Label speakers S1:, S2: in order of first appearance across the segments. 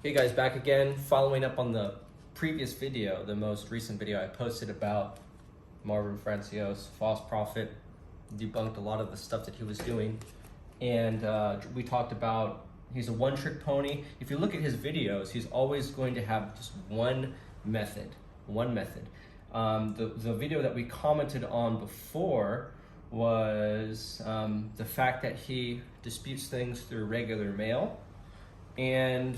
S1: Hey guys, back again, following up on the previous video, the most recent video I posted about Marvin Francios, false prophet, debunked a lot of the stuff that he was doing. And we talked about he's a one-trick pony. If you look at his videos, he's always going to have just one method. The video that we commented on before was the fact that he disputes things through regular mail. And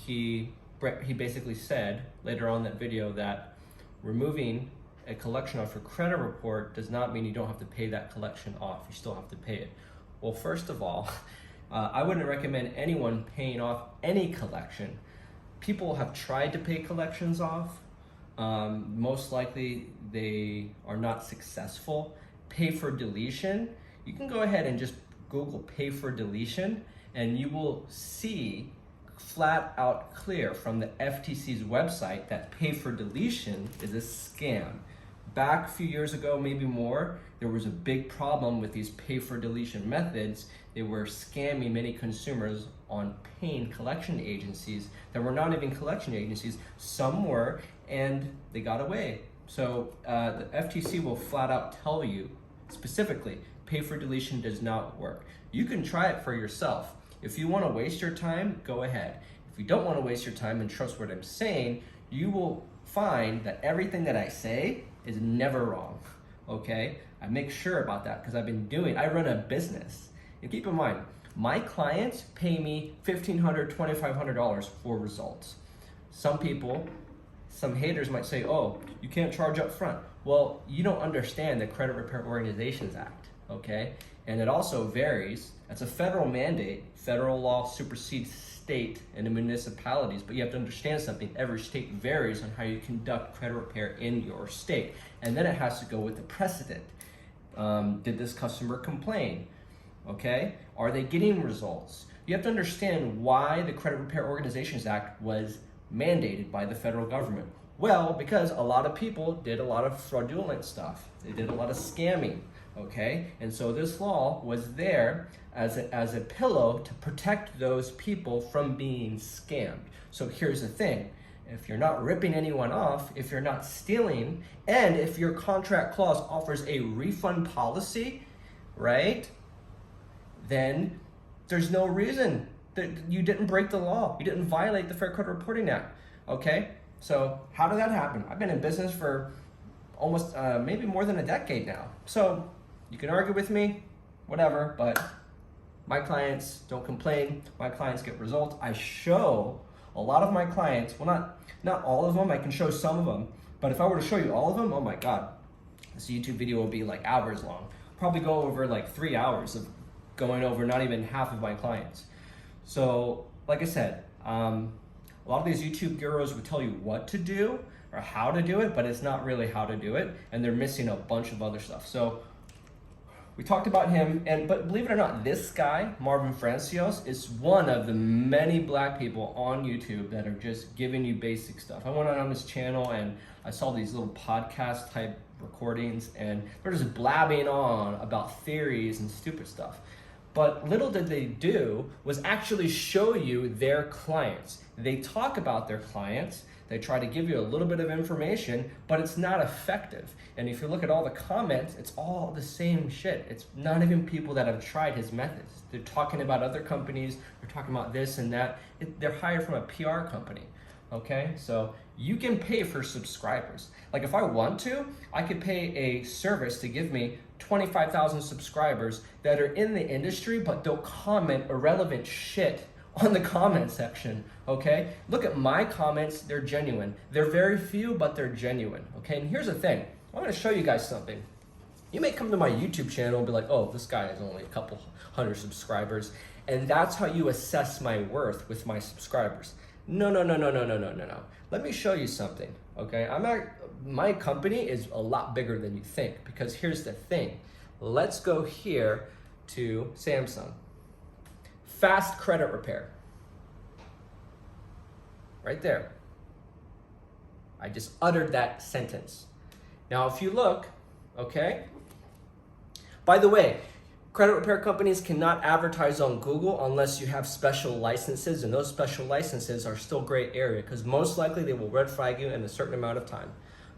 S1: he basically said later on in that video that removing a collection off your credit report does not mean you don't have to pay that collection off. You still have to pay it. Well, first of all, I wouldn't recommend anyone paying off any collection. People have tried to pay collections off. Most likely they are not successful. Pay for deletion. You can go ahead and just Google pay for deletion, and you will see flat out clear from the FTC's website that pay for deletion is a scam. Back a few years ago, maybe more, there was a big problem with these pay for deletion methods. They were scamming many consumers on paying collection agencies that were not even collection agencies. Some were, and they got away. So the FTC will flat out tell you specifically, pay for deletion does not work. You can try it for yourself. If you want to waste your time, go ahead. If you don't want to waste your time and trust what I'm saying, you will find that everything that I say is never wrong, okay? I make sure about that because I run a business. And keep in mind, my clients pay me $1,500, $2,500 for results. Some people, some haters might say, oh, you can't charge up front. Well, you don't understand the Credit Repair Organizations Act, okay? And it also varies. That's a federal mandate. Federal law supersedes state and municipalities, but you have to understand something. Every state varies on how you conduct credit repair in your state. And then it has to go with the precedent. Did this customer complain? Okay, are they getting results? You have to understand why the Credit Repair Organizations Act was mandated by the federal government. Well, because a lot of people did a lot of fraudulent stuff. They did a lot of scamming, okay? And so this law was there as a pillow to protect those people from being scammed. So here's the thing. If you're not ripping anyone off, if you're not stealing, and if your contract clause offers a refund policy, right? Then there's no reason that you didn't break the law. You didn't violate the Fair Credit Reporting Act, okay? So how did that happen? I've been in business for almost maybe more than a decade now. So you can argue with me, whatever, but my clients don't complain. My clients get results. I show a lot of my clients, well, not all of them, I can show some of them, but if I were to show you all of them, oh my God, this YouTube video will be like hours long. Probably go over like 3 hours of going over not even half of my clients. So like I said, a lot of these YouTube gurus would tell you what to do or how to do it, but it's not really how to do it, and they're missing a bunch of other stuff. So we talked about him, but believe it or not, this guy, Marvin Francios, is one of the many black people on YouTube that are just giving you basic stuff. I went on his channel and I saw these little podcast type recordings, and they're just blabbing on about theories and stupid stuff. But little did they do was actually show you their clients. They talk about their clients, they try to give you a little bit of information, but it's not effective. And if you look at all the comments, it's all the same shit. It's not even people that have tried his methods. They're talking about other companies, they're talking about this and that. They're hired from a PR company, okay? So you can pay for subscribers. Like if I want to, I could pay a service to give me 25,000 subscribers that are in the industry, but don't comment irrelevant shit on the comment section, okay? Look at my comments, they're genuine. They're very few, but they're genuine, okay? And here's the thing, I'm gonna show you guys something. You may come to my YouTube channel and be like, oh, this guy has only a couple hundred subscribers, and that's how you assess my worth with my subscribers. No. Let me show you something, okay? My company is a lot bigger than you think, because here's the thing. Let's go here to Samsung. Fast credit repair. Right there. I just uttered that sentence. Now, if you look, okay? By the way, Credit repair companies cannot advertise on Google unless you have special licenses, and those special licenses are still gray area because most likely they will red flag you in a certain amount of time,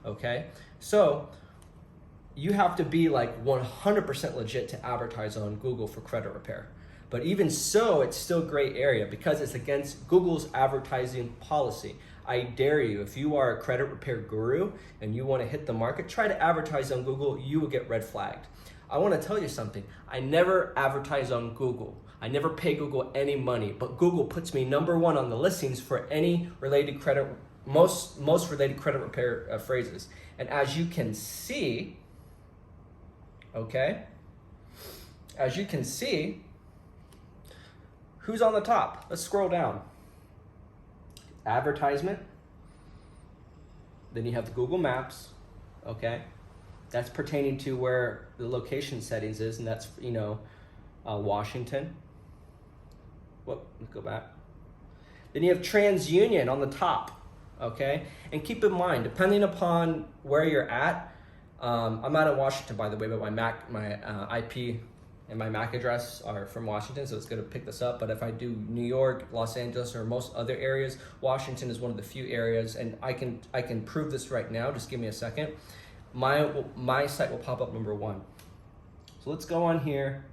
S1: okay? So you have to be like 100% legit to advertise on Google for credit repair. But even so, it's still gray area because it's against Google's advertising policy. I dare you, if you are a credit repair guru and you want to hit the market, try to advertise on Google, you will get red flagged. I want to tell you something. I never advertise on Google. I never pay Google any money, but Google puts me #1 on the listings for any related credit, most related credit repair phrases. And as you can see, okay, as you can see, who's on the top? Let's scroll down. Advertisement. Then you have the Google Maps, okay? That's pertaining to where the location settings is, and that's, Washington. Whoop, let's go back. Then you have Transunion on the top, okay? And keep in mind, depending upon where you're at, I'm out of Washington, by the way, but my IP and my MAC address are from Washington, so it's gonna pick this up. But if I do New York, Los Angeles, or most other areas, Washington is one of the few areas, and I can prove this right now. Just give me a second. My site will pop up #1. So let's go on here.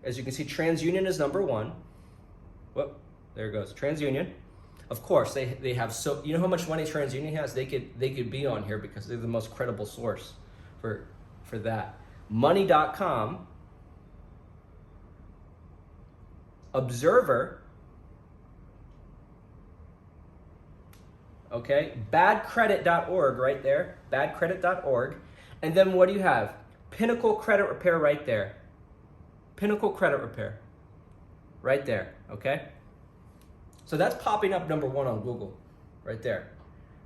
S1: As you can see, Transunion is #1. Whoop, there it goes, Transunion. Of course, they have, so you know how much money Transunion has? They could be on here because they're the most credible source for that. Money.com, Observer, okay, badcredit.org right there, badcredit.org, and then what do you have? Pinnacle Credit Repair right there. Pinnacle Credit Repair right there, okay? So that's popping up #1 on Google right there.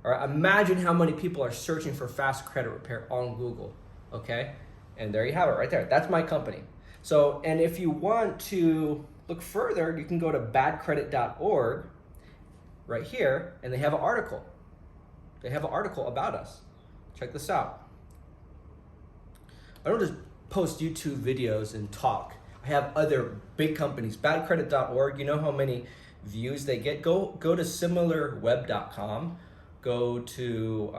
S1: All right, imagine how many people are searching for fast credit repair on Google, okay? And there you have it right there. That's my company. So, and if you want to look further, you can go to badcredit.org right here, and they have an article. They have an article about us. Check this out. I don't just post YouTube videos and talk. I have other big companies. Badcredit.org, you know how many views they get? Go to similarweb.com. Go to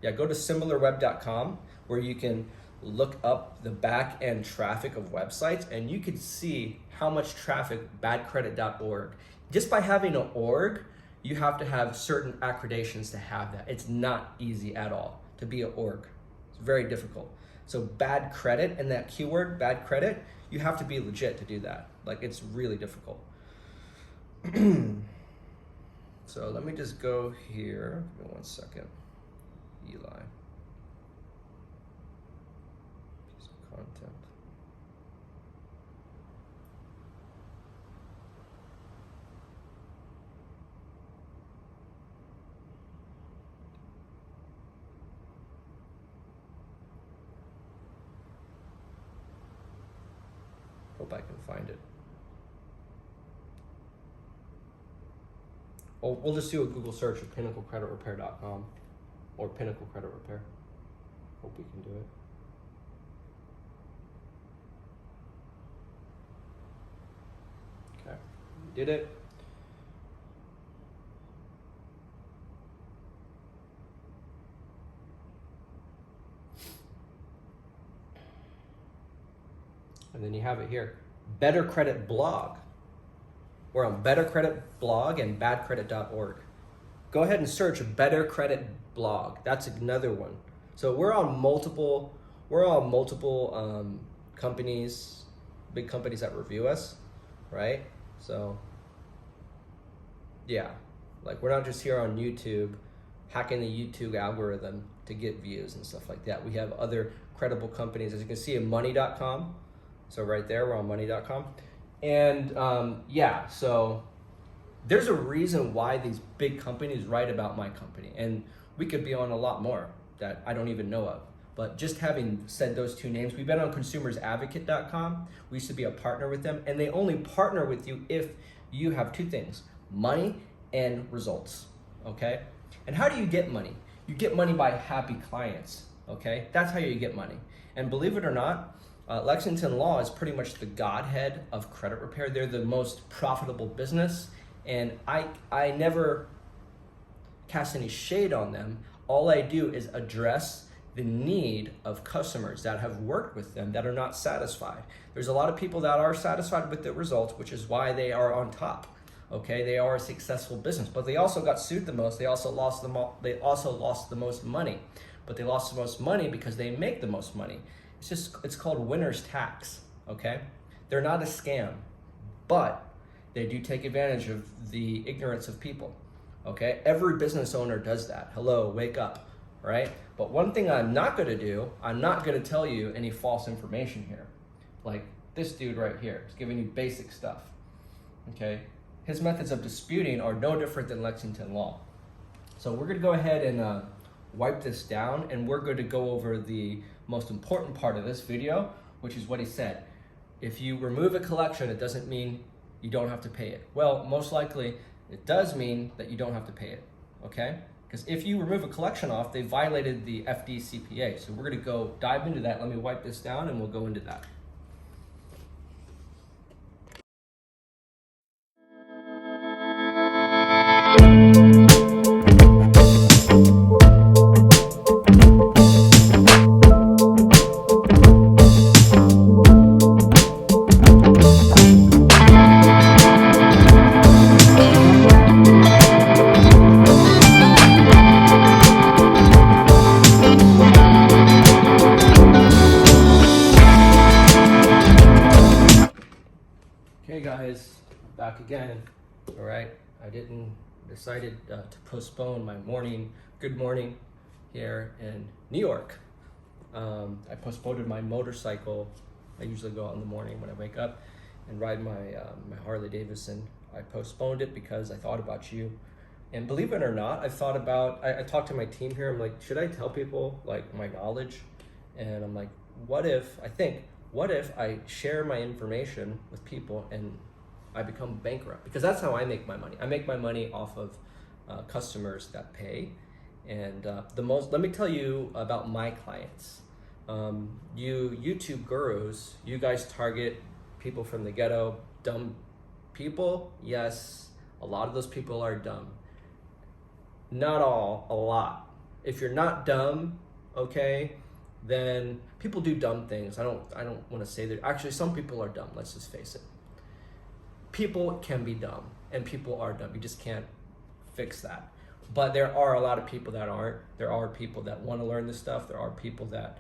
S1: similarweb.com, where you can look up the back end traffic of websites, and you can see how much traffic badcredit.org. Just by having an org, you have to have certain accreditations to have that. It's not easy at all to be an org. It's very difficult. So bad credit and that keyword, bad credit, you have to be legit to do that. Like, it's really difficult. So let me just go here. Give me 1 second. Eli. Piece of content. Hope I can find it. We'll just do a Google search of pinnaclecreditrepair.com or Pinnacle Credit Repair. Hope we can do it. Okay, did it. And then you have it here, Better Credit Blog. We're on Better Credit Blog and badcredit.org. Go ahead and search Better Credit Blog. That's another one. So we're on multiple companies, big companies that review us, right? So yeah, like we're not just here on YouTube hacking the YouTube algorithm to get views and stuff like that. We have other credible companies, as you can see, in money.com. So right there, we're on money.com. And yeah, so there's a reason why these big companies write about my company, and we could be on a lot more that I don't even know of. But just having said those two names, we've been on consumersadvocate.com. We used to be a partner with them, and they only partner with you if you have two things: money and results, okay? And how do you get money? You get money by happy clients, okay? That's how you get money. And believe it or not, Lexington Law is pretty much the godhead of credit repair. They're the most profitable business, and I never cast any shade on them. All I do is address the need of customers that have worked with them that are not satisfied. There's a lot of people that are satisfied with the results, which is why they are on top. Okay, they are a successful business, but they also got sued the most. They also lost the most money, but they lost the most money because they make the most money. It's called winner's tax. Okay, they're not a scam, but they do take advantage of the ignorance of people. Okay, every business owner does that. Hello, wake up, right? But one thing I'm not going to do, I'm not going to tell you any false information here. Like this dude right here is giving you basic stuff. Okay, his methods of disputing are no different than Lexington Law. So we're going to go ahead and wipe this down, and we're going to go over the most important part of this video, which is what he said. If you remove a collection, it doesn't mean you don't have to pay it. Well, most likely it does mean that you don't have to pay it, okay? Because if you remove a collection off, they violated the fdcpa. So we're going to go dive into that. Let me wipe this down and we'll go into that. Okay guys, back again. All right, I decided to postpone my good morning here in New York. I postponed my motorcycle. I usually go out in the morning when I wake up and ride my Harley Davidson. I postponed it because I thought about you. And believe it or not, I talked to my team here. I'm like, should I tell people like my knowledge? And I'm like, what if I share my information with people and I become bankrupt? Because that's how I make my money. I make my money off of customers that pay. And let me tell you about my clients. You YouTube gurus, you guys target people from the ghetto, dumb people. Yes, a lot of those people are dumb. Not all, a lot. If you're not dumb, okay, then people do dumb things. I don't want to say that. Actually, some people are dumb. Let's just face it. People can be dumb, and people are dumb. You just can't fix that. But there are a lot of people that aren't. There are people that want to learn this stuff. There are people that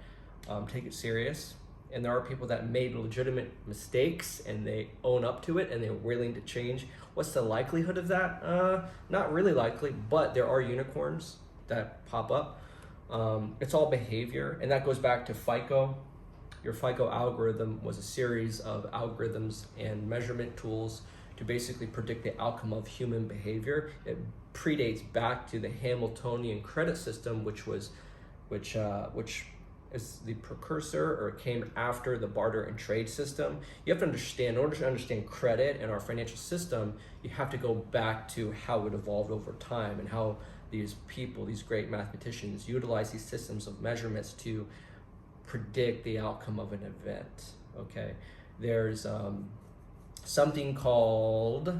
S1: take it serious, and there are people that made legitimate mistakes and they own up to it and they're willing to change. What's the likelihood of that? Not really likely, but there are unicorns that pop up. It's all behavior, and that goes back to FICO. Your FICO algorithm was a series of algorithms and measurement tools to basically predict the outcome of human behavior. It predates back to the Hamiltonian credit system, which is the precursor or came after the barter and trade system. You have to understand, in order to understand credit and our financial system, you have to go back to how it evolved over time and how these people, these great mathematicians, utilize these systems of measurements to predict the outcome of an event. Okay, there's something called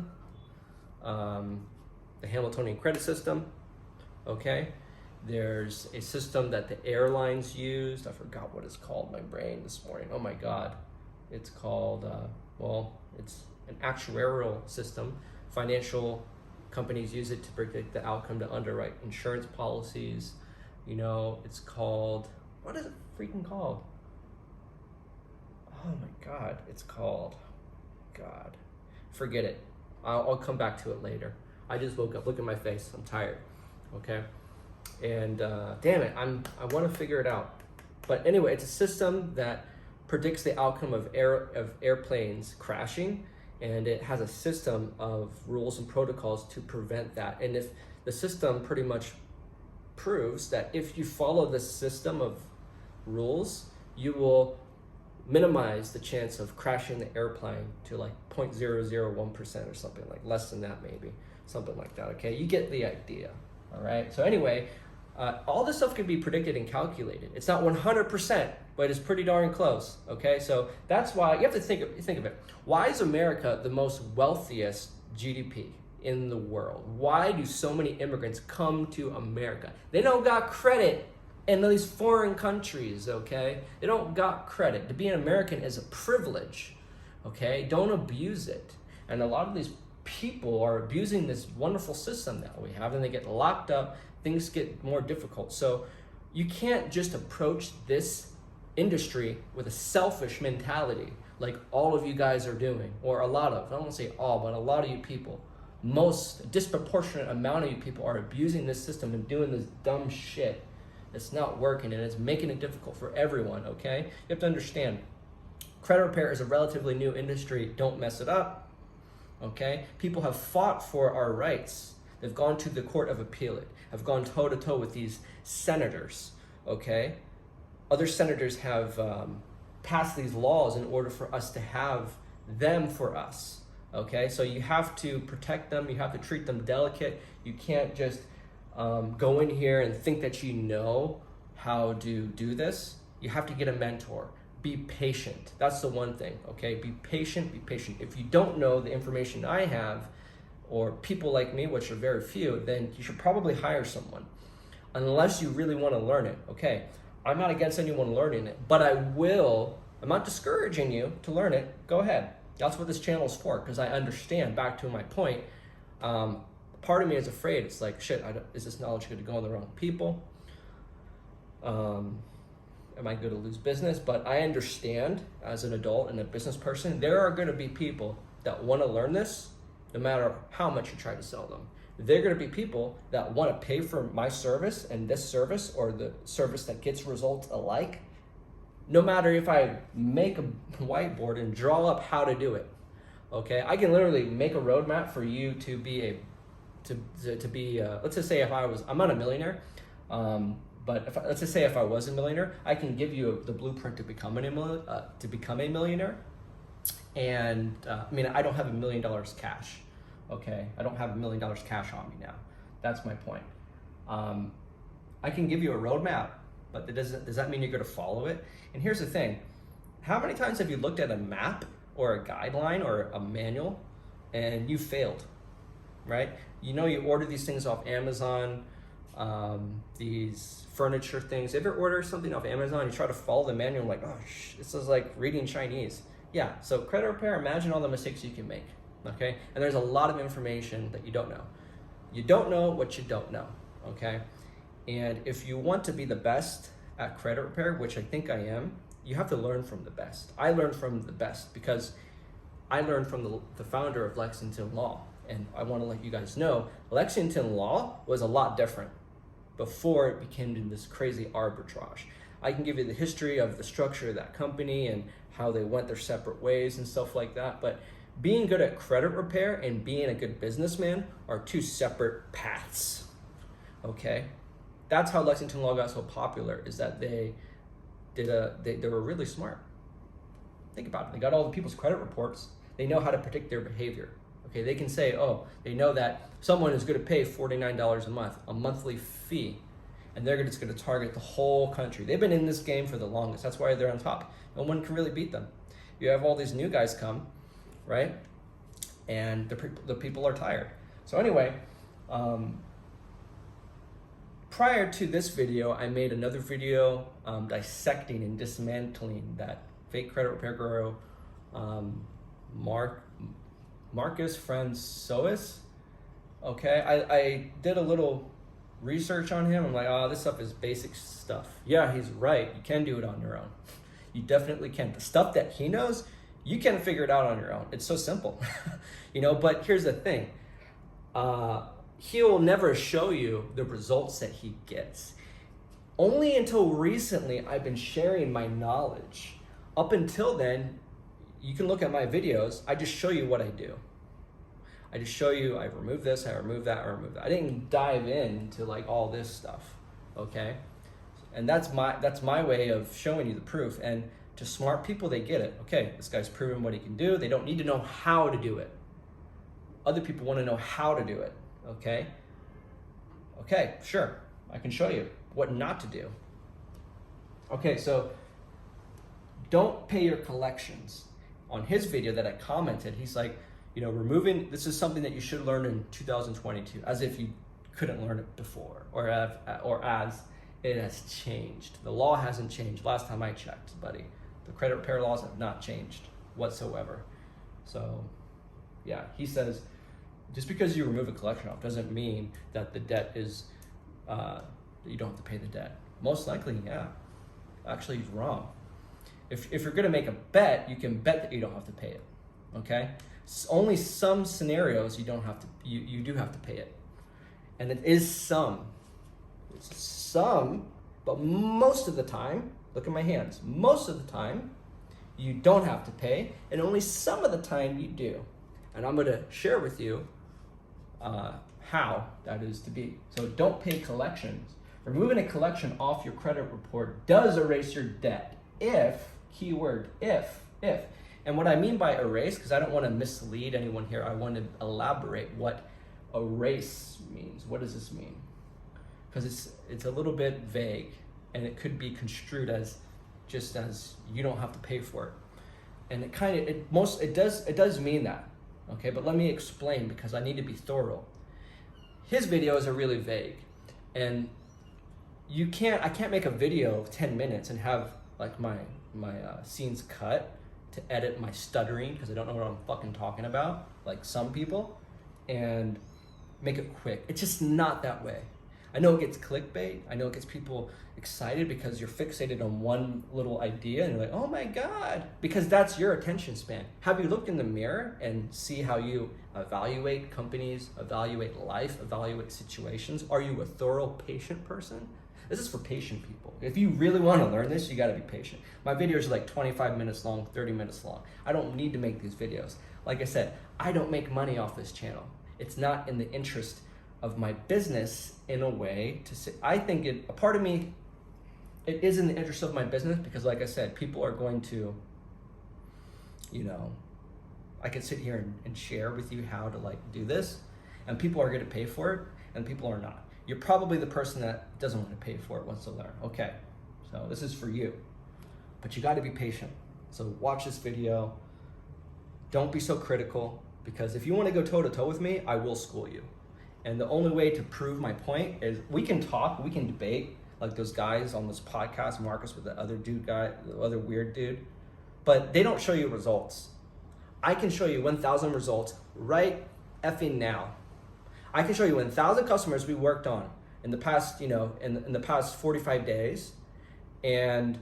S1: the Hamiltonian credit system. Okay, there's a system that the airlines used. I forgot what it's called. My brain this morning. Oh my God, it's called it's an actuarial system. Financial companies use it to predict the outcome to underwrite insurance policies. You know, it's called, what is it freaking called? Oh my God, it's called, God, forget it. I'll come back to it later. I just woke up, look at my face, I'm tired, okay? And damn it, I wanna figure it out. But anyway, it's a system that predicts the outcome of airplanes crashing, and it has a system of rules and protocols to prevent that. And if the system pretty much proves that if you follow this system of rules, you will minimize the chance of crashing the airplane to like 0.001% or something, like less than that maybe, something like that, okay? You get the idea, all right? So anyway, All this stuff can be predicted and calculated. It's not 100%, but it's pretty darn close, okay? So that's why you have to think of it. Why is America the most wealthiest GDP in the world? Why do so many immigrants come to America? They don't got credit in these foreign countries, okay? They don't got credit. To be an American is a privilege, okay? Don't abuse it. And a lot of these people are abusing this wonderful system that we have, and they get locked up, things get more difficult. So you can't just approach this industry with a selfish mentality like all of you guys are doing, or a lot of, I don't want to say all, but a lot of you people, most disproportionate amount of you people are abusing this system and doing this dumb shit. It's not working, and it's making it difficult for everyone, okay? You have to understand, credit repair is a relatively new industry. Don't mess it up, okay? People have fought for our rights. They've gone to the court of appeal it, have gone toe-to-toe with these senators, okay? Other senators have passed these laws in order for us to have them for us, okay? So you have to protect them. You have to treat them delicate. You can't just go in here and think that you know how to do this. You have to get a mentor. Be patient. That's the one thing, okay? Be patient, be patient. If you don't know the information I have, or people like me, which are very few, then you should probably hire someone, unless you really want to learn it, okay? I'm not against anyone learning it, but I'm not discouraging you to learn it. Go ahead. That's what this channel is for, because I understand, back to my point, part of me is afraid. It's like, shit, is this knowledge going to go on the wrong people? Am I going to lose business? But I understand, as an adult and a business person, there are going to be people that want to learn this, no matter how much you try to sell them. They're going to be people that want to pay for my service and this service, or the service that gets results alike, no matter if I make a whiteboard and draw up how to do it, okay? I can literally make a roadmap for you to be let's just say I'm not a millionaire, but let's just say if I was a millionaire, I can give you the blueprint to become a millionaire. And I mean, I don't have $1 million cash, okay? I don't have $1 million cash on me now. That's my point. I can give you a roadmap, but does that mean you're gonna follow it? And here's the thing, how many times have you looked at a map or a guideline or a manual and you failed, right? You know, you order these things off Amazon, these furniture things. Ever order something off Amazon, you try to follow the manual, like, oh, this is like reading Chinese. Yeah, so credit repair, imagine all the mistakes you can make, okay? And there's a lot of information that you don't know. You don't know what you don't know, okay? And if you want to be the best at credit repair, which I think I am, you have to learn from the best. I learned from the best because I learned from the founder of Lexington Law. And I want to let you guys know, Lexington Law was a lot different before it became this crazy arbitrage. I can give you the history of the structure of that company and how they went their separate ways and stuff like that. But being good at credit repair and being a good businessman are two separate paths, okay? That's how Lexington Law got so popular, is that they were really smart. Think about it. They got all the people's credit reports. They know how to predict their behavior. Okay, they can say, oh, they know that someone is going to pay $49 a month, a monthly fee, and they're just going to target the whole country. They've been in this game for the longest. That's why they're on top. No one can really beat them. You have all these new guys come, right? And the people are tired. So anyway, prior to this video, I made another video dissecting and dismantling that fake credit repair guru, Marcus Francois. Okay, I did a little research on him. I'm like, oh, this stuff is basic stuff. Yeah, he's right. You can do it on your own. You definitely can. The stuff that he knows, you can figure it out on your own. It's so simple, you know. But here's the thing. He'll never show you the results that he gets. Only until recently, I've been sharing my knowledge. Up until then, you can look at my videos. I just show you what I do. I just show you, I remove this, I remove that, I remove that. I didn't dive into like all this stuff, okay? And that's my way of showing you the proof. And to smart people, they get it. Okay, this guy's proven what he can do. They don't need to know how to do it. Other people want to know how to do it, okay? Okay, sure. I can show you what not to do. Okay, so don't pay your collections. On his video that I commented, he's like, removing, this is something that you should learn in 2022, as if you couldn't learn it before, or as it has changed. The law hasn't changed. Last time I checked, buddy, the credit repair laws have not changed whatsoever. So, yeah, he says, just because you remove a collection off doesn't mean that the debt is, that you don't have to pay the debt. Most likely, yeah. Actually, he's wrong. If you're gonna make a bet, you can bet that you don't have to pay it, okay? Only some scenarios you don't have to, you do have to pay it. And it is some. It's some, but most of the time, look at my hands, most of the time, you don't have to pay, and only some of the time you do. And I'm gonna share with you how that is to be. So don't pay collections. Removing a collection off your credit report does erase your debt if, keyword, if. And what I mean by erase, because I don't want to mislead anyone here, I want to elaborate what erase means. What does this mean? Because it's a little bit vague, and it could be construed as just as you don't have to pay for it. And it does mean that. Okay, but let me explain, because I need to be thorough. His videos are really vague, and I can't make a video of 10 minutes and have like my scenes cut to edit my stuttering, because I don't know what I'm fucking talking about, like some people, and make it quick. It's just not that way. I know it gets clickbait. I know it gets people excited because you're fixated on one little idea and you're like, oh my God, because that's your attention span. Have you looked in the mirror and see how you evaluate companies, evaluate life, evaluate situations? Are you a thorough, patient person? This is for patient people. If you really want to learn this, you got to be patient. My videos are like 25 minutes long, 30 minutes long. I don't need to make these videos. Like I said, I don't make money off this channel. It's not in the interest of my business in a way to say, I think a part of me, it is in the interest of my business, because like I said, people are going to, I could sit here and share with you how to like do this, and people are going to pay for it, and people are not. You're probably the person that doesn't want to pay for it, wants to learn. Okay, so this is for you, but you got to be patient. So watch this video. Don't be so critical, because if you want to go toe to toe with me, I will school you. And the only way to prove my point is we can talk, we can debate, like those guys on this podcast, Marcus with the other the other weird dude, but they don't show you results. I can show you 1,000 results right effing now. I can show you 1,000 customers we worked on in the past, in the past 45 days. And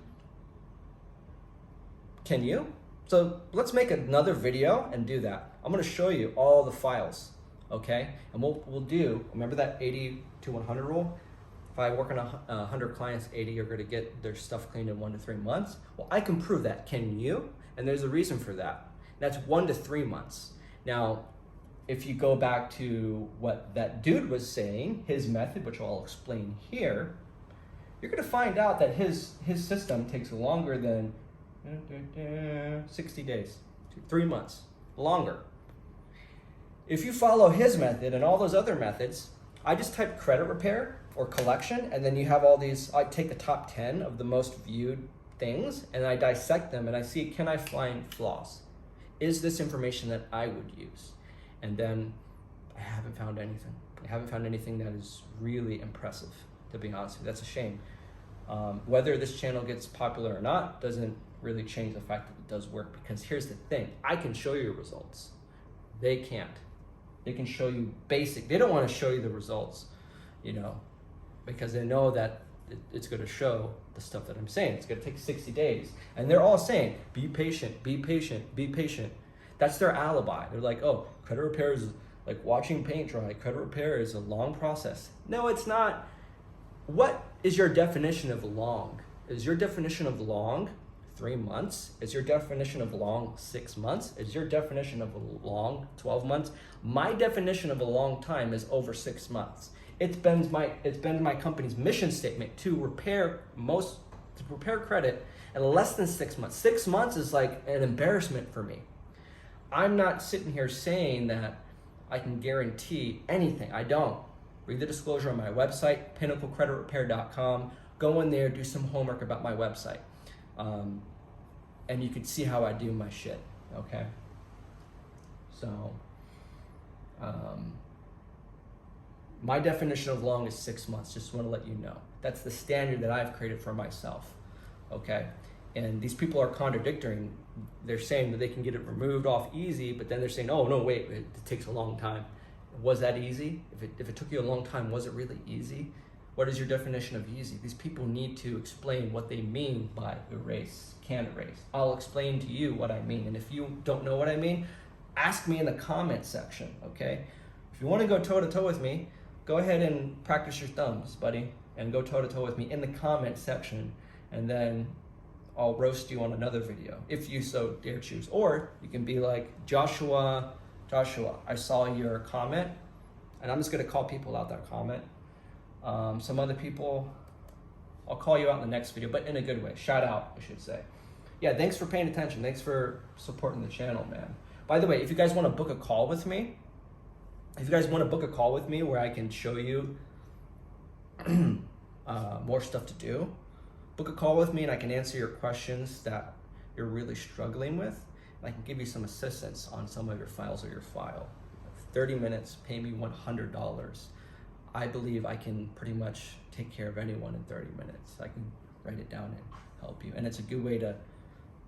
S1: can you? So let's make another video and do that. I'm gonna show you all the files, okay? And we'll do, remember that 80 to 100 rule? If I work on 100 clients, 80 are gonna get their stuff cleaned in 1 to 3 months. Well, I can prove that, can you? And there's a reason for that. That's 1 to 3 months. Now, if you go back to what that dude was saying, his method, which I'll explain here, you're gonna find out that his system takes longer than 60 days, 3 months, longer. If you follow his method and all those other methods, I just type credit repair or collection, and then you have all these, I take the top 10 of the most viewed things and I dissect them and I see, can I find flaws? Is this information that I would use? And then I haven't found anything. I haven't found anything that is really impressive, to be honest with you. That's a shame. Whether this channel gets popular or not doesn't really change the fact that it does work, because here's the thing. I can show you results. They can't. They can show you basic. They don't want to show you the results, because they know that it's going to show the stuff that I'm saying. It's going to take 60 days. And they're all saying, be patient, be patient, be patient. That's their alibi. They're like, oh, credit repair is like watching paint dry. Credit repair is a long process. No, it's not. What is your definition of long? Is your definition of long 3 months? Is your definition of long 6 months? Is your definition of a long 12 months? My definition of a long time is over 6 months. It's been my company's mission statement to repair credit in less than 6 months. 6 months is like an embarrassment for me. I'm not sitting here saying that I can guarantee anything. I don't. read the disclosure on my website, pinnaclecreditrepair.com. Go in there, do some homework about my website. And you can see how I do my shit, okay? So, my definition of long is 6 months, just want to let you know. That's the standard that I've created for myself, okay? And these people are contradicting. They're saying that they can get it removed off easy, but then they're saying, oh, no, wait, it takes a long time. Was that easy? If it took you a long time, was it really easy? What is your definition of easy? These people need to explain what they mean by erase, can erase. I'll explain to you what I mean. And if you don't know what I mean, ask me in the comment section, okay? If you want to go toe-to-toe with me, go ahead and practice your thumbs, buddy, and go toe-to-toe with me in the comment section, and then I'll roast you on another video, if you so dare choose. Or you can be like, Joshua, I saw your comment, and I'm just gonna call people out that comment. Some other people, I'll call you out in the next video, but in a good way. Shout out, I should say. Yeah, thanks for paying attention. Thanks for supporting the channel, man. By the way, if you guys wanna book a call with me, where I can show you more stuff to do, book a call with me and I can answer your questions that you're really struggling with. And I can give you some assistance on some of your files or your file. 30 minutes, pay me $100. I believe I can pretty much take care of anyone in 30 minutes. I can write it down and help you. And it's a good way to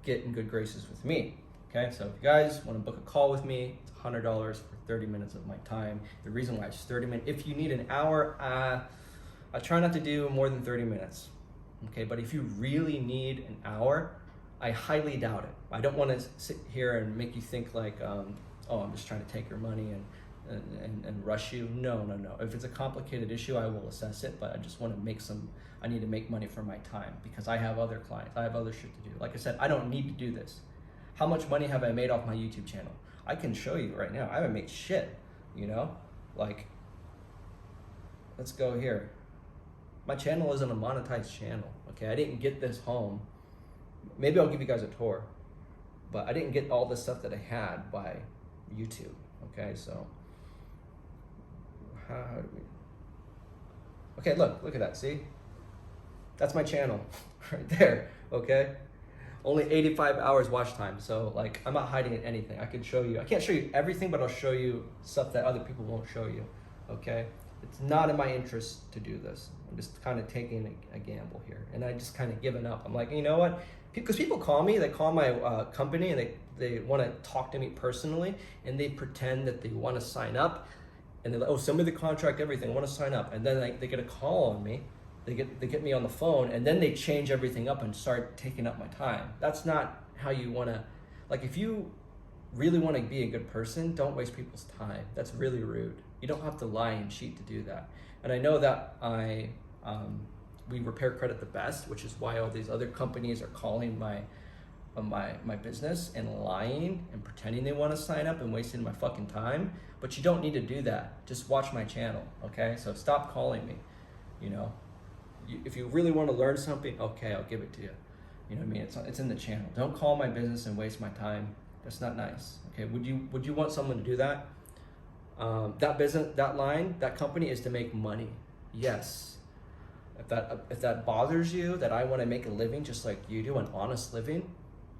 S1: get in good graces with me. Okay, so if you guys want to book a call with me, it's $100 for 30 minutes of my time. The reason why it's 30 minutes, if you need an hour, I try not to do more than 30 minutes. Okay, but if you really need an hour, I highly doubt it. I don't want to sit here and make you think like, oh, I'm just trying to take your money and rush you. No. If it's a complicated issue, I will assess it, but I just want to I need to make money for my time because I have other clients. I have other shit to do. Like I said, I don't need to do this. How much money have I made off my YouTube channel? I can show you right now. I haven't made shit, you know? Like, let's go here. My channel isn't a monetized channel, okay? I didn't get this home. Maybe I'll give you guys a tour, but I didn't get all the stuff that I had by YouTube, okay? So, how do we? Okay, look at that, see? That's my channel right there, okay? Only 85 hours watch time, so like I'm not hiding anything. I can show you. I can't show you everything, but I'll show you stuff that other people won't show you, okay? It's not in my interest to do this. I'm just kind of taking a gamble here, and I just kind of given up. I'm like, you know what? Because people call me, they call my company, and they want to talk to me personally, and they pretend that they want to sign up, and they're like, oh, send me the contract, everything, I want to sign up, and then they get a call on me. They get me on the phone, and then they change everything up and start taking up my time. That's not how you want to, like, if you really want to be a good person, don't waste people's time. That's really rude. You don't have to lie and cheat to do that. And I know that we repair credit the best, which is why all these other companies are calling my business and lying and pretending they want to sign up and wasting my fucking time. But you don't need to do that. Just watch my channel, okay? So stop calling me, you know? If you really want to learn something, okay, I'll give it to you. You know what I mean? It's in the channel. Don't call my business and waste my time. That's not nice. Okay, would you want someone to do that? That business, that line, that company is to make money. Yes. If that bothers you, that I want to make a living just like you do, an honest living,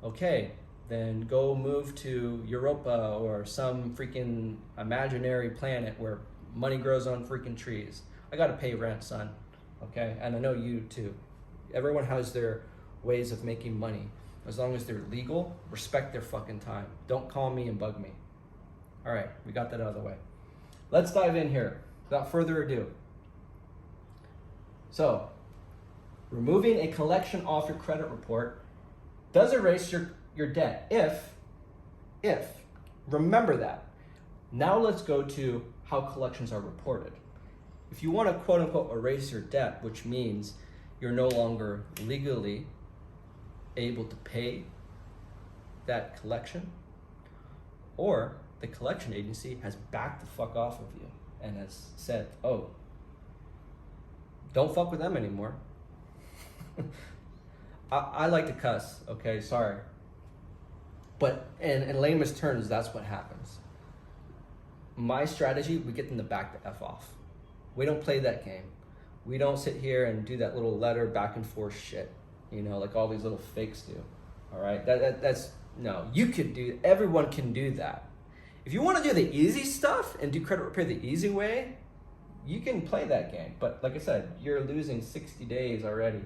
S1: okay, then go move to Europa or some freaking imaginary planet where money grows on freaking trees. I gotta pay rent, son. Okay, and I know you too. Everyone has their ways of making money. As long as they're legal, respect their fucking time. Don't call me and bug me. All right, we got that out of the way. Let's dive in here, without further ado. So, removing a collection off your credit report does erase your debt if, remember that. Now let's go to how collections are reported. If you want to quote unquote erase your debt, which means you're no longer legally able to pay that collection, or the collection agency has backed the fuck off of you and has said, oh, don't fuck with them anymore. I like to cuss, okay, sorry. But in layman's terms, that's what happens. My strategy, we get them to back the F off. We don't play that game. We don't sit here and do that little letter back and forth shit, you know, like all these little fakes do. All right, that's no. You could do. Everyone can do that. If you want to do the easy stuff and do credit repair the easy way, you can play that game. But like I said, you're losing 60 days already.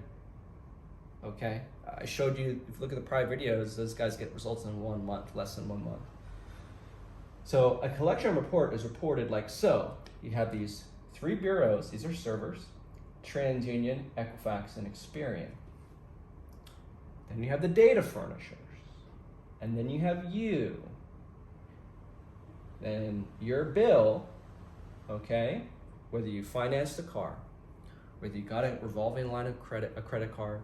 S1: Okay, I showed you. If you look at the prior videos, those guys get results in 1 month, less than 1 month. So a collection report is reported like so. You have these 3 bureaus. These are servers: Transunion, Equifax, and Experian. Then you have the data furnishers, and then you have you. Then your bill, okay, whether you financed a car, whether you got a revolving line of credit, a credit card,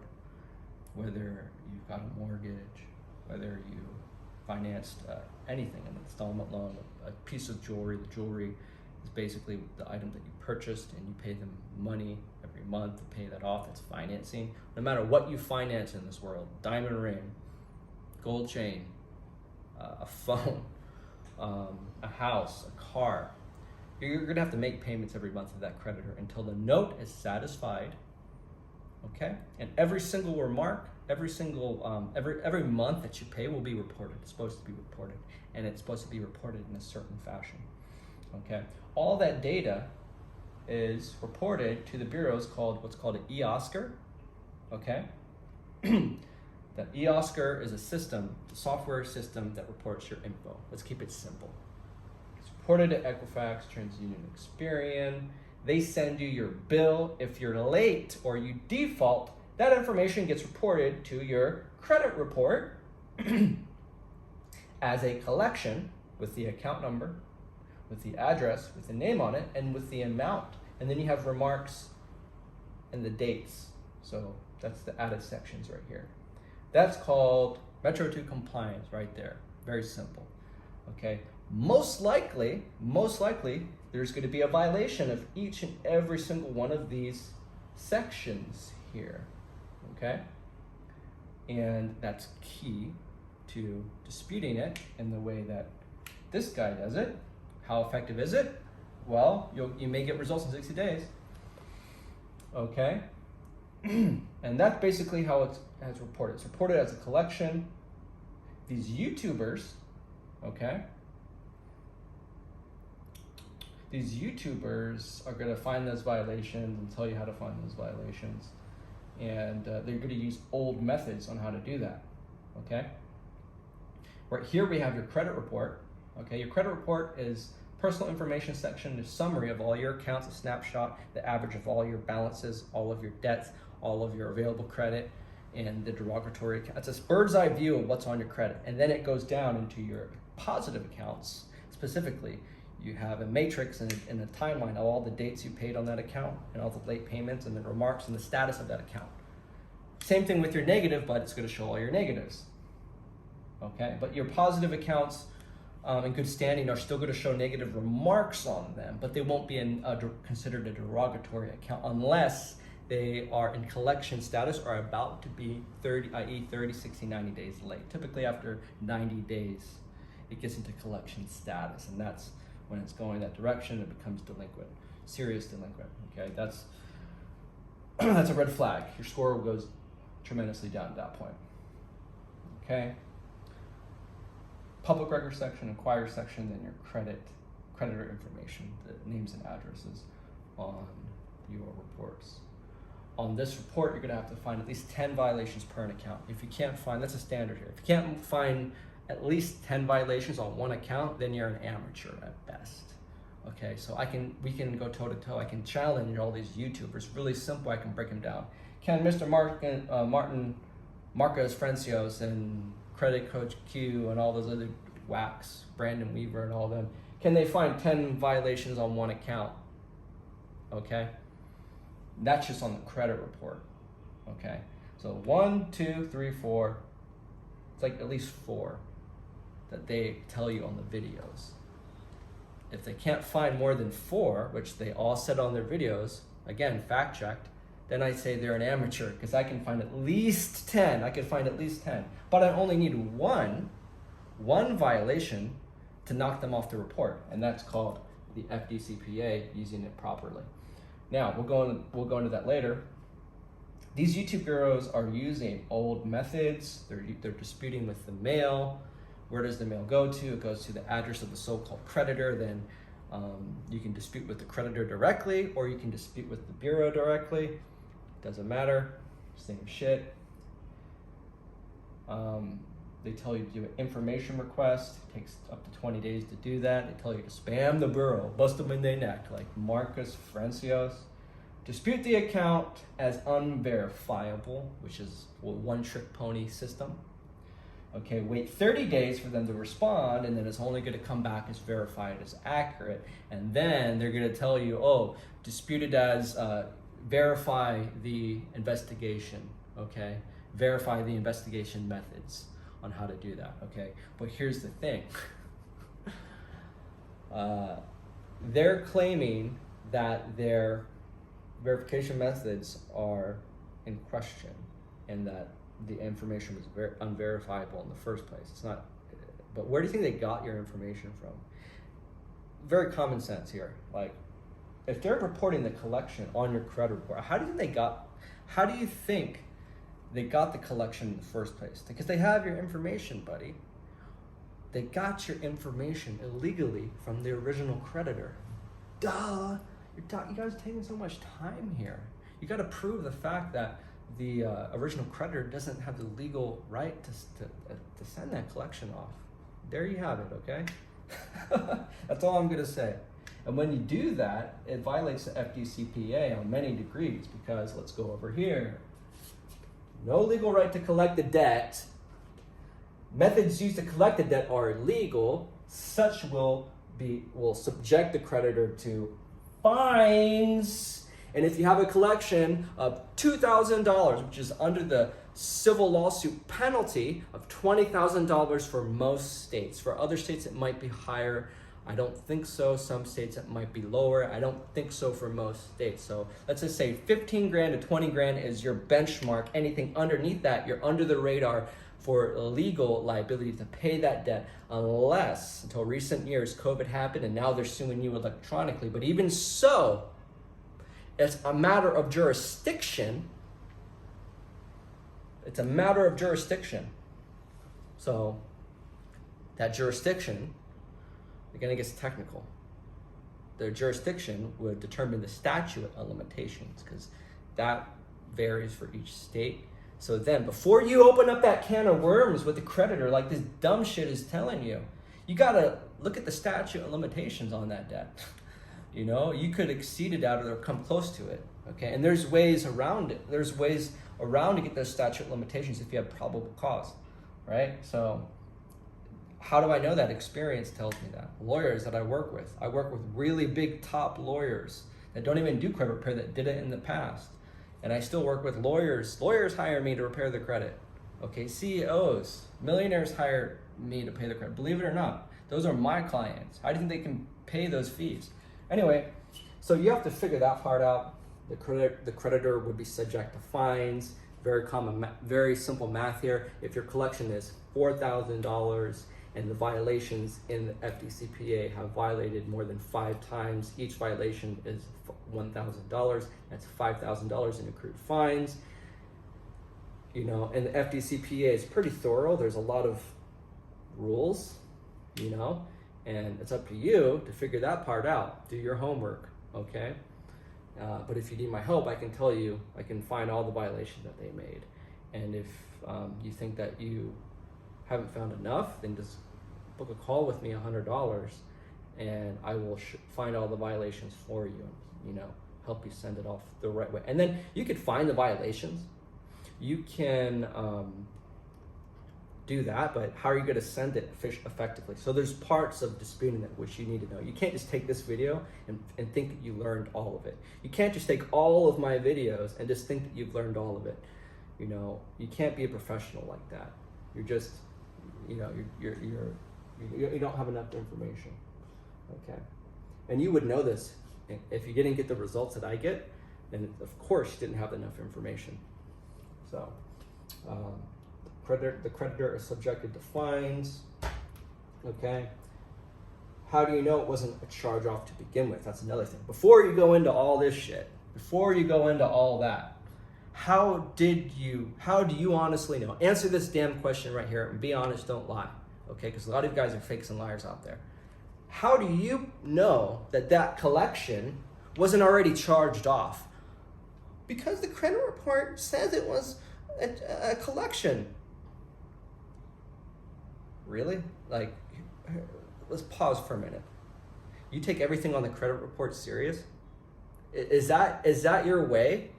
S1: whether you've got a mortgage, whether you financed anything, an installment loan, a piece of jewelry. The jewelry is basically the item that you purchased, and you pay them money every month to pay that off. That's financing. No matter what you finance in this world, diamond ring, gold chain, a phone, a house, a car, you're gonna have to make payments every month to that creditor until the note is satisfied. Okay, and every single remark, every month that you pay will be reported. It's supposed to be reported, and it's supposed to be reported in a certain fashion. Okay, all that data is reported to the bureaus called what's called an eOscar. Okay, the eOscar is a system, a software system that reports your info. Let's keep it simple. It's reported to Equifax, TransUnion, Experian. They send you your bill. If you're late or you default, that information gets reported to your credit report as a collection with the account number, with the address, with the name on it, and with the amount. And then you have remarks and the dates. So that's the added sections right here. That's called Metro 2 compliance right there. Very simple. Okay. Most likely, there's going to be a violation of each and every single one of these sections here. Okay. And that's key to disputing it in the way that this guy does it. How effective is it? Well, you may get results in 60 days. Okay. And that's basically how it's reported. It's reported as a collection. These YouTubers, okay, these YouTubers are going to find those violations and tell you how to find those violations. And they're going to use old methods on how to do that, okay? Right here we have your credit report, okay? Your credit report is personal information section, the summary of all your accounts, a snapshot, the average of all your balances, all of your debts, all of your available credit, and the derogatory accounts. It's a bird's eye view of what's on your credit. And then it goes down into your positive accounts. Specifically, you have a matrix and a timeline of all the dates you paid on that account and all the late payments and the remarks and the status of that account. Same thing with your negative, but it's going to show all your negatives. Okay, but your positive accounts in good standing are still going to show negative remarks on them, but they won't be considered a derogatory account unless they are in collection status or about to be 30, 60, 90 days late. Typically after 90 days, it gets into collection status, and that's when it's going that direction. It becomes delinquent, serious delinquent. Okay, that's a red flag. Your score goes tremendously down at that point. Okay. Public record section, inquiry section, then your creditor information, the names and addresses on your reports. On this report, you're going to have to find at least 10 violations per an account. If you can't find, that's a standard here. If you can't find at least 10 violations on one account, then you're an amateur at best. Okay, so we can go toe to toe. I can challenge all these YouTubers. Really simple. I can break them down. Can Mr. Martin Marcos Frencios and Credit Coach Q and all those other whacks, Brandon Weaver and all of them, can they find 10 violations on one account? Okay. That's just on the credit report, okay? So 1, 2, 3, 4, it's like at least 4 that they tell you on the videos. If they can't find more than 4, which they all said on their videos, again, fact checked, then I say they're an amateur because I can find at least 10. I can find at least 10, but I only need one violation to knock them off the report, and that's called the fdcpa, using it properly. Now, we'll go into that later. These YouTube bureaus are using old methods. They're disputing with the mail. Where does the mail go to? It goes to the address of the so-called creditor. Then you can dispute with the creditor directly, or you can dispute with the bureau directly. Doesn't matter, same shit. They tell you to do an information request. It takes up to 20 days to do that. They tell you to spam the bureau, bust them in their neck, like Marcus Francios. Dispute the account as unverifiable, which is a one-trick pony system. Okay, wait 30 days for them to respond, and then it's only going to come back as verified as accurate. And then they're going to tell you, oh, disputed as verify the investigation, okay? Verify the investigation methods on how to do that, okay? But here's the thing. They're claiming that their verification methods are in question and that the information was unverifiable in the first place. It's not, but where do you think they got your information from? Very common sense here. Like, if they're reporting the collection on your credit report, how do you think they got the collection in the first place? Because they have your information, buddy. They got your information illegally from the original creditor. Duh! You guys are taking so much time here. You got to prove the fact that the original creditor doesn't have the legal right to send that collection off. There you have it, okay? That's all I'm going to say. And when you do that, it violates the FDCPA on many degrees because, let's go over here. No legal right to collect the debt. Methods used to collect the debt are illegal. Such will subject the creditor to fines. And if you have a collection of $2,000, which is under the civil lawsuit penalty of $20,000 for most states. For other states, it might be higher. I don't think so. Some states it might be lower. I don't think so for most states. So let's just say 15 grand to 20 grand is your benchmark. Anything underneath that, you're under the radar for legal liability to pay that debt, unless until recent years COVID happened and now they're suing you electronically. But even so, it's a matter of jurisdiction. It's a matter of jurisdiction. So that jurisdiction, again, it gets technical. Their jurisdiction would determine the statute of limitations because that varies for each state. So then before you open up that can of worms with the creditor like this dumb shit is telling you, you gotta look at the statute of limitations on that debt. You know, you could exceed it out or come close to it, okay? And there's ways around it. There's ways around to get those statute of limitations if you have probable cause, right? So how do I know that? Experience tells me that. Lawyers that I work with really big top lawyers that don't even do credit repair that did it in the past. And I still work with lawyers. Lawyers hire me to repair their credit, okay? CEOs, millionaires hire me to pay their credit. Believe it or not, those are my clients. How do you think they can pay those fees? Anyway, so you have to figure that part out. The creditor would be subject to fines. Very common, very simple math here. If your collection is $4,000 and the violations in the FDCPA have violated more than 5 times, each violation is $1,000. That's $5,000 in accrued fines. You know, and the FDCPA is pretty thorough. There's a lot of rules, you know, and it's up to you to figure that part out. Do your homework, okay? But if you need my help, I can tell you, I can find all the violations that they made. And if you think that you haven't found enough, then just book a call with me, $100, and I will find all the violations for you, you know, help you send it off the right way. And then you could find the violations. You can do that, but how are you going to send it effectively? So there's parts of disputing it which you need to know. You can't just take this video and think that you learned all of it. You can't just take all of my videos and just think that you've learned all of it. You know, you can't be a professional like that. You're just, you know, you don't have enough information. Okay, and you would know this if you didn't get the results that I get. Then of course you didn't have enough information. So. The creditor is subjected to fines, okay? how do you know it wasn't a charge off to begin with? That's another thing. Before you go into all this shit, before you go into all that, how do you honestly know? Answer this damn question right here and be honest, don't lie. Okay, because a lot of you guys are fakes and liars out there. How do you know that that collection wasn't already charged off? Because the credit report says it was a collection. Really? Like, let's pause for a minute. You take everything on the credit report serious? Is that your way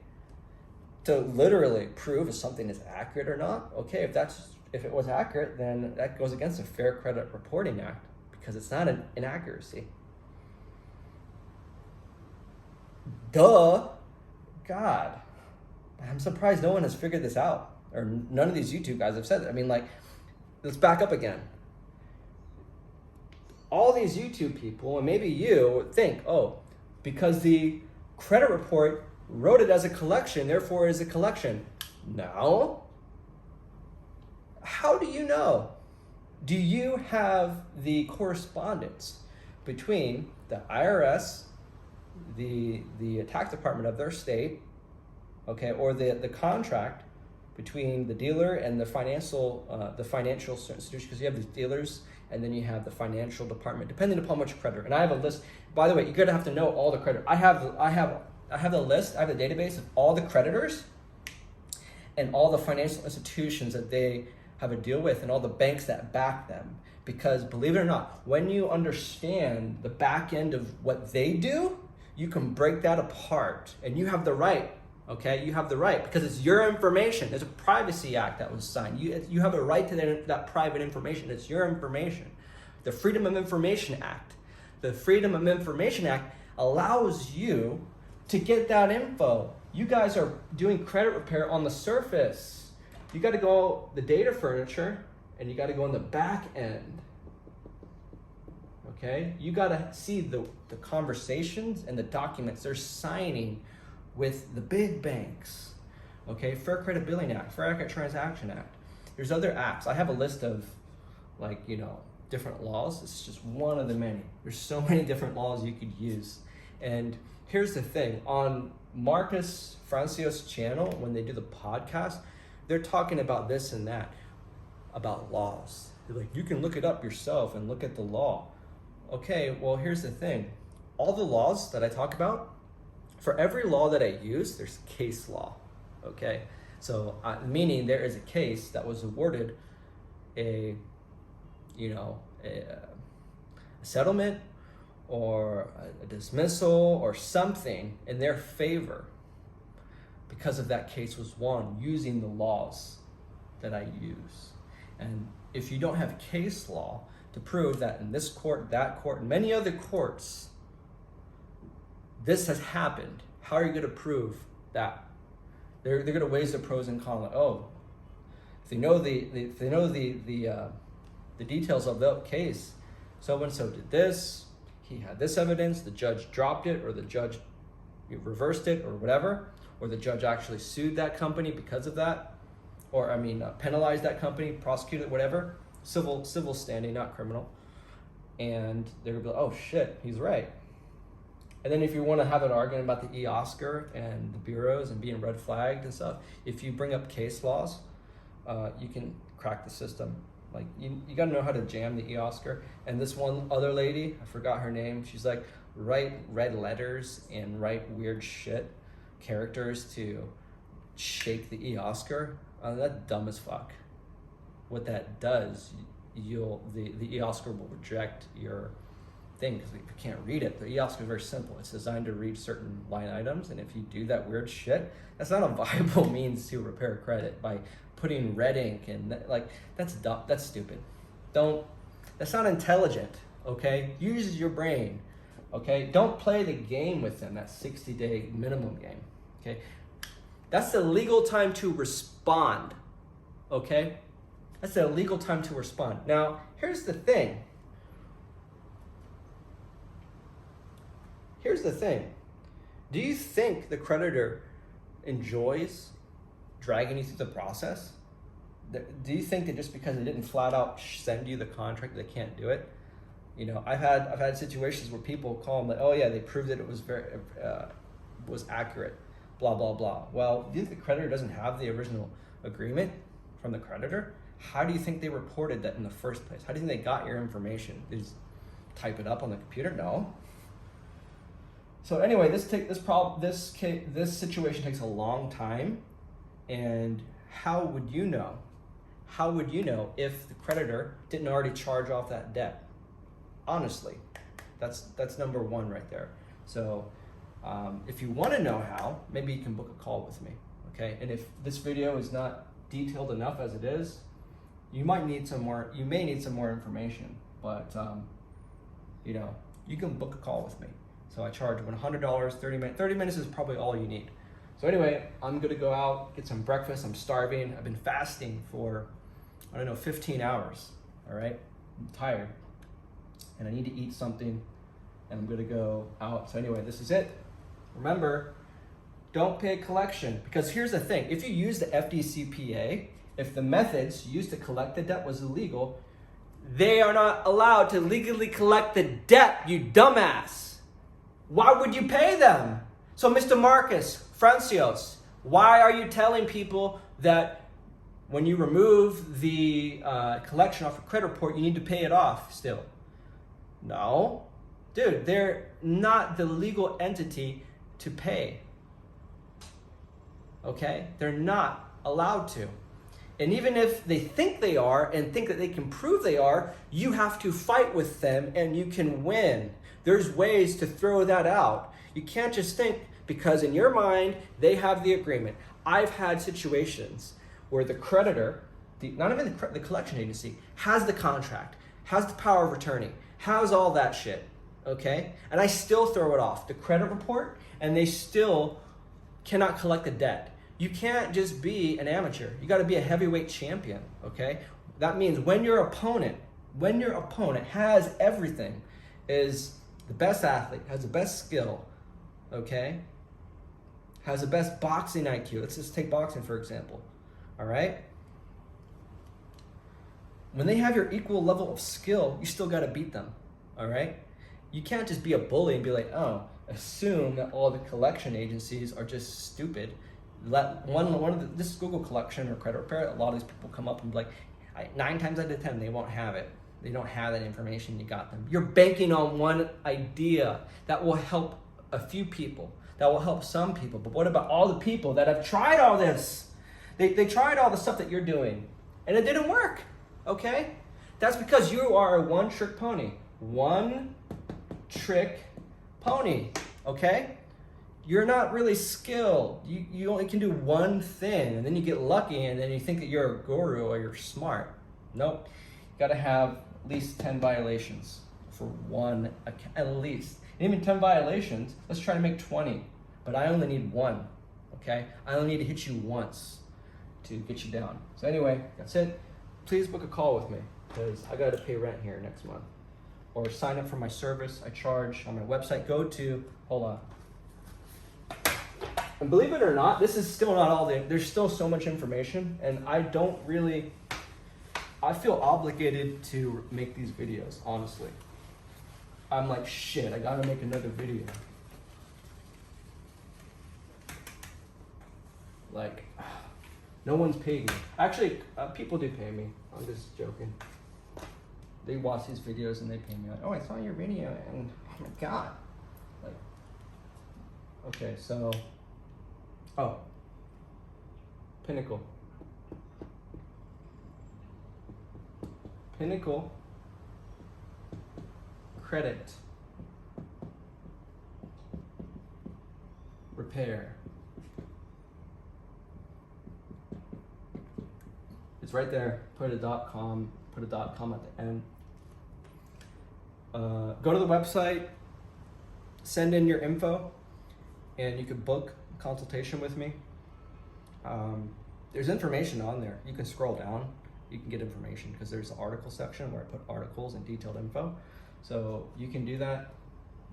S1: to literally prove if something is accurate or not? Okay, if it was accurate, then that goes against the Fair Credit Reporting Act because it's not an inaccuracy. Duh. God. I'm surprised no one has figured this out, or none of these YouTube guys have said it. I mean, like, let's back up again. All these YouTube people, and maybe you, would think, oh, because the credit report wrote it as a collection, therefore it is a collection. No. How do you know? Do you have the correspondence between the IRS, the tax department of their state, okay, or the contract between the dealer and the financial institution? Because you have these dealers and then you have the financial department, depending upon which creditor. And I have a list. By the way, you're gonna have to know all the creditors. I have the list. I have the database of all the creditors and all the financial institutions that they have a deal with and all the banks that back them. Because believe it or not, when you understand the back end of what they do, you can break that apart, and you have the right. Okay, you have the right because it's your information. There's a Privacy Act that was signed. You have a right to that private information. It's your information. The Freedom of Information Act. The Freedom of Information Act allows you to get that info. You guys are doing credit repair on the surface. You got to go the data furniture, and you got to go on the back end. Okay, you got to see the conversations and the documents they're signing with the big banks. Okay, Fair Credit Billing Act, Fair Credit Transaction Act. There's other acts. I have a list of different laws. It's just one of the many. There's so many different laws you could use. And here's the thing, on Marcus Francio's channel, when they do the podcast, they're talking about this and that, about laws. They're like, you can look it up yourself and look at the law. Okay, well, here's the thing. All the laws that I talk about, for every law that I use, there's case law, okay? So, meaning there is a case that was awarded a settlement or a dismissal or something in their favor because of that case was won using the laws that I use. And if you don't have case law to prove that in this court, that court, and many other courts, this has happened, how are you going to prove that? They're going to weigh the pros and cons. Like, oh, if they know the details of the case, so and so did this, he had this evidence, the judge dropped it, or the judge reversed it, or whatever, or the judge actually sued that company because of that, or penalized that company, prosecuted it, whatever, civil standing, not criminal, and they're gonna be like, oh shit, he's right. And then if you want to have an argument about the e-Oscar and the bureaus and being red flagged and stuff, if you bring up case laws, you can crack the system. Like, you got to know how to jam the e-Oscar. And this one other lady, I forgot her name, she's like, write red letters and write weird shit, characters to shake the e-Oscar. That's dumb as fuck. What that does, the e-Oscar will reject your thing because if you can't read it. The e-Oscar is very simple. It's designed to read certain line items, and if you do that weird shit, that's not a viable means to repair credit by putting red ink and that's dumb. That's stupid. That's not intelligent. Okay, use your brain. Okay, don't play the game with them. That 60-day minimum game. Okay, that's the legal time to respond. Okay, that's the legal time to respond. Now, here's the thing. Do you think the creditor enjoys dragging you through the process? Do you think that just because they didn't flat out send you the contract, they can't do it? You know, I've had situations where people call them like, oh yeah, they proved that it was was accurate, blah blah blah. Well, if you think the creditor doesn't have the original agreement from the creditor, how do you think they reported that in the first place? How do you think they got your information? They just type it up on the computer? No. So anyway, this situation takes a long time, and how would you know? How would you know if the creditor didn't already charge off that debt? Honestly, that's number one right there. So if you want to know how, maybe you can book a call with me, okay? And if this video is not detailed enough as it is, you may need some more information, but you know, you can book a call with me. So I charge $100, 30 minutes. 30 minutes is probably all you need. So anyway, I'm gonna go out, get some breakfast. I'm starving. I've been fasting for, 15 hours, all right? I'm tired, and I need to eat something, and I'm gonna go out. So anyway, this is it. Remember, don't pay a collection, because here's the thing. If you use the FDCPA, if the methods used to collect the debt was illegal, they are not allowed to legally collect the debt, you dumbass. Why would you pay them? So Mr. Marcus Francios, why are you telling people that when you remove the collection off a credit report, you need to pay it off still? No. Dude, they're not the legal entity to pay. Okay? They're not allowed to. And even if they think they are and think that they can prove they are, you have to fight with them and you can win. There's ways to throw that out. You can't just think because in your mind they have the agreement. I've had situations where the creditor, not even the collection agency, has the contract, has the power of attorney, has all that shit, okay? And I still throw it off the credit report, and they still cannot collect the debt. You can't just be an amateur. You got to be a heavyweight champion, okay? That means when your opponent has everything, is the best athlete, has the best skill, okay? Has the best boxing IQ. Let's just take boxing for example, all right? When they have your equal level of skill, you still got to beat them, all right? You can't just be a bully and be like, oh, assume that all the collection agencies are just stupid. This Google collection or credit repair, a lot of these people come up and be like, 9 times out of 10, they won't have it. They don't have that information, you got them. You're banking on one idea that will help a few people, that will help some people. But what about all the people that have tried all this? They tried all the stuff that you're doing, and it didn't work, okay? That's because you are a one-trick pony. One-trick pony, okay? You're not really skilled. You only can do one thing, and then you get lucky, and then you think that you're a guru or you're smart. Nope. You gotta have at least 10 violations for one account, at least. And even 10 violations, let's try to make 20. But I only need one, okay? I only need to hit you once to get you down. So anyway, that's it. Please book a call with me, because I gotta pay rent here next month. Or sign up for my service. I charge on my website. Hold on. And believe it or not, this is still not all there's still so much information, and I feel obligated to make these videos, honestly. I'm like, shit, I gotta make another video. Like, no one's paying me. Actually, people do pay me. I'm just joking. They watch these videos and they pay me like, oh, I saw your video, and oh my God. Like, okay, so, Pinnacle Credit Repair. It's right there. Put a .com at the end. Go to the website, send in your info, and you can book a consultation with me. There's information on there. You can scroll down. You can get information because there's an article section where I put articles and detailed info. So you can do that.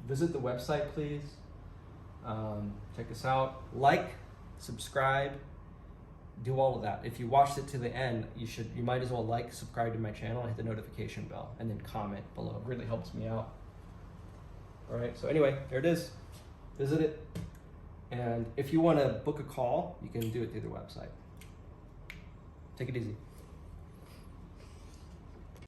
S1: Visit the website, please. Check us out. Like, subscribe, do all of that. If you watched it to the end, you might as well like, subscribe to my channel, and hit the notification bell, and then comment below. It really helps me out. All right, so anyway, there it is. Visit it. And if you want to book a call, you can do it through the website. Take it easy.